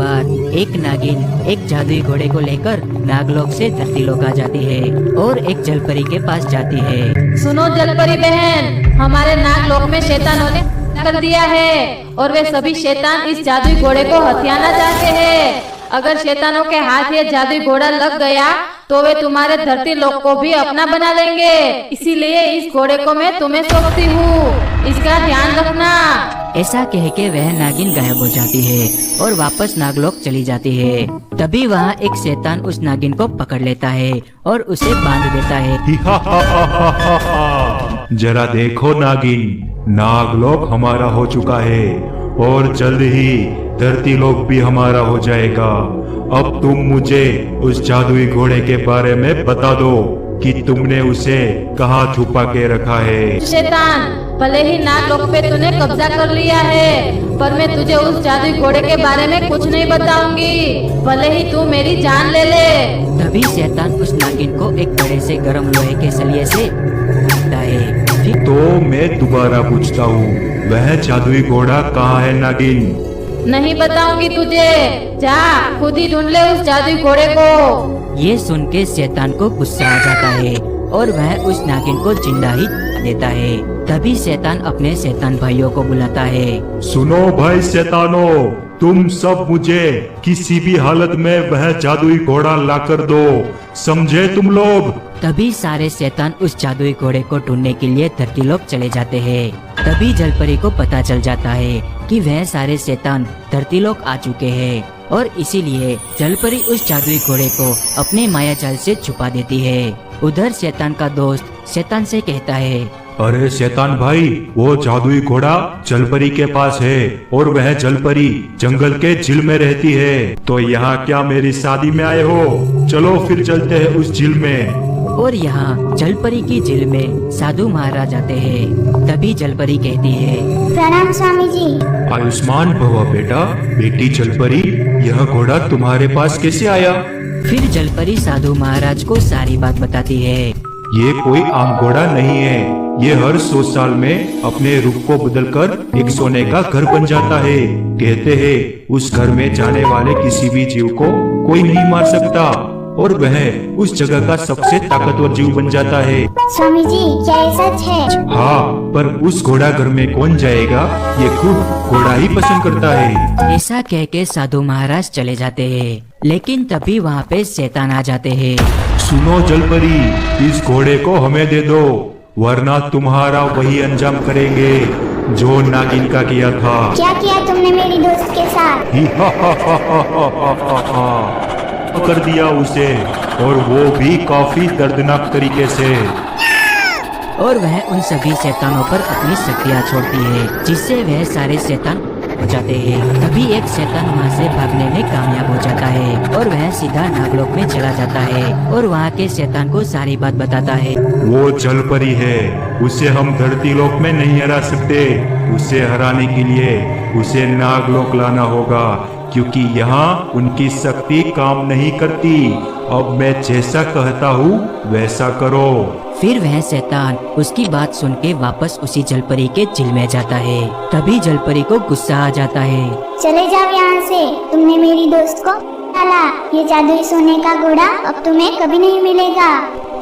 बार एक नागिन एक जादुई घोड़े को लेकर नागलोक से धरतीलोक आ जाती है और एक जलपरी के पास जाती है। सुनो जलपरी बहन, हमारे नागलोक में शैतानों ने कर दिया है और वे सभी शैतान इस जादुई घोड़े को हथियाना चाहते हैं। अगर शैतानों के हाथ ये जादुई घोड़ा लग गया तो वे तुम्हारे धरती लोक को भी अपना बना लेंगे। इसीलिए इस घोड़े को मैं तुम्हें सौंपती हूँ, इसका ध्यान रखना। ऐसा कह के वह नागिन गायब हो जाती है और वापस नागलोक चली जाती है। तभी वहाँ एक शैतान उस नागिन को पकड़ लेता है और उसे बांध देता है। जरा देखो नागिन, नागलोक हमारा हो चुका है और जल्द ही धरती लोक भी हमारा हो जाएगा। अब तुम मुझे उस जादुई घोड़े के बारे में बता दो कि तुमने उसे कहाँ छुपा के रखा है। शैतान, भले ही नागलोक पे तूने कब्जा कर लिया है, पर मैं तुझे उस जादुई घोड़े के बारे में कुछ नहीं बताऊंगी, भले ही तू मेरी जान ले ले। तभी शैतान उस नागिन को एक बड़े से गर्म लोहे के सलिए से काटता है। तो मैं दोबारा पूछता हूँ, वह जादुई घोड़ा कहाँ है नागिन? नहीं बताऊंगी तुझे, जा खुद ही ढूंढ ले उस जादुई घोड़े को। ये सुन के शैतान को गुस्सा आ जाता है और वह उस नागिन को जिंदा ही देता है। तभी शैतान अपने शैतान भाइयों को बुलाता है। सुनो भाई शैतानो, तुम सब मुझे किसी भी हालत में वह जादुई घोड़ा लाकर दो, समझे तुम लोग? तभी सारे शैतान उस जादुई घोड़े को ढूंढने के लिए धरतीलोक चले जाते हैं। तभी जलपरी को पता चल जाता है कि वह सारे शैतान धरतीलोक आ चुके हैं और इसीलिए जलपरी उस जादुई घोड़े को अपने माया जाल से छुपा देती है। उधर शैतान का दोस्त शैतान से कहता है, अरे शैतान भाई, वो जादुई घोड़ा जलपरी के पास है और वह जलपरी जंगल के झील में रहती है। तो यहाँ क्या मेरी शादी में आए हो? चलो फिर चलते हैं उस झील में। और यहाँ जलपरी की झील में साधु महाराज आते हैं। तभी जलपरी कहती है, प्रणाम स्वामी जी। आयुष्मान भव बेटा। बेटी जलपरी, यह घोड़ा तुम्हारे पास कैसे आया? फिर जलपरी साधु महाराज को सारी बात बताती है। ये कोई आम घोड़ा नहीं है, ये हर 100 साल में अपने रूप को बदलकर एक सोने का घर बन जाता है। कहते हैं उस घर में जाने वाले किसी भी जीव को कोई नहीं मार सकता और वह उस जगह का सबसे ताकतवर जीव बन जाता है। स्वामी जी, क्या ये सच है? हाँ, पर उस घोड़ा घर में कौन जाएगा? ये खुद घोड़ा ही पसंद करता है। ऐसा कह के साधु महाराज चले जाते हैं, लेकिन तभी वहाँ पे शैतान आ जाते हैं। सुनो जलपरी, इस घोड़े को हमें दे दो, वरना तुम्हारा वही अंजाम करेंगे जो नागिन का किया था। क्या किया तुमने मेरी दोस्त के साथ? कर दिया उसे, और वो भी काफी दर्दनाक तरीके से। और वह उन सभी शैतानों पर अपनी शक्तियाँ छोड़ती है, जिससे वह सारे शैतान हो जाते हैं। तभी एक शैतान वहाँ से भागने में कामयाब हो जाता है और वह सीधा नागलोक में चला जाता है और वहाँ के शैतान को सारी बात बताता है। वो जलपरी है, उसे हम धरती लोक में नहीं हरा सकते। उसे हराने के लिए उसे नागलोक लाना होगा, क्योंकि यहाँ उनकी शक्ति काम नहीं करती। अब मैं जैसा कहता हूँ वैसा करो। फिर वह शैतान उसकी बात सुन के वापस उसी जलपरी के झील में जाता है। तभी जलपरी को गुस्सा आ जाता है। चले जाओ यहाँ से, तुमने मेरी दोस्त को डाला। ये जादुई सोने का घोड़ा अब तुम्हें कभी नहीं मिलेगा।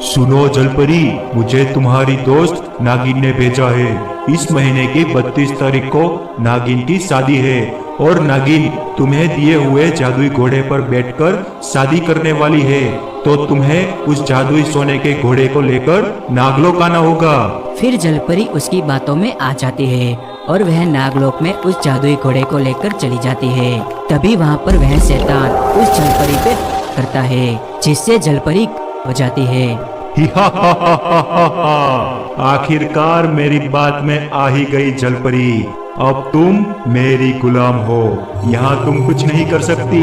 सुनो जलपरी, मुझे तुम्हारी दोस्त नागिन ने भेजा है। इस महीने की 32 तारीख को नागिन की शादी है और नागिन तुम्हें दिए हुए जादुई घोड़े पर बैठकर शादी करने वाली है। तो तुम्हें उस जादुई सोने के घोड़े को लेकर नागलोक आना होगा। फिर जलपरी उसकी बातों में आ जाती है और वह नागलोक में उस जादुई घोड़े को लेकर चली जाती है। तभी वहाँ पर वह शैतान उस जलपरी पे करता है, जिससे जलपरी हो जाती है। आखिरकार मेरी बात में आ ही गई जलपरी। अब तुम मेरी गुलाम हो, यहाँ तुम कुछ नहीं कर सकती।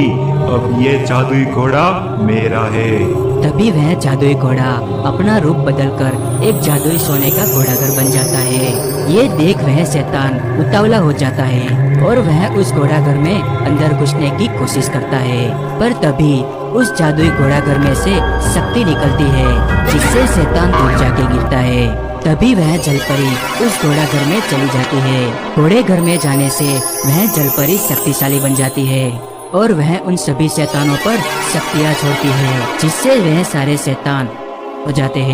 अब ये जादुई घोड़ा मेरा है। तभी वह जादुई घोड़ा अपना रूप बदलकर एक जादुई सोने का घोड़ाघर बन जाता है। ये देख वह शैतान उतावला हो जाता है और वह उस घोड़ाघर में अंदर घुसने की कोशिश करता है, पर तभी उस जादुई घोड़ाघर में से शक्ति निकलती है, जिससे शैतान दूर जाके गिरता है। तभी वह जलपरी उस घोड़ाघर में चली जाती है। घोड़े घर में जाने से वह जलपरी शक्तिशाली बन जाती है और वह उन सभी शैतानों पर शक्तियाँ छोड़ती है जिससे वह सारे शैतान हो जाते हैं।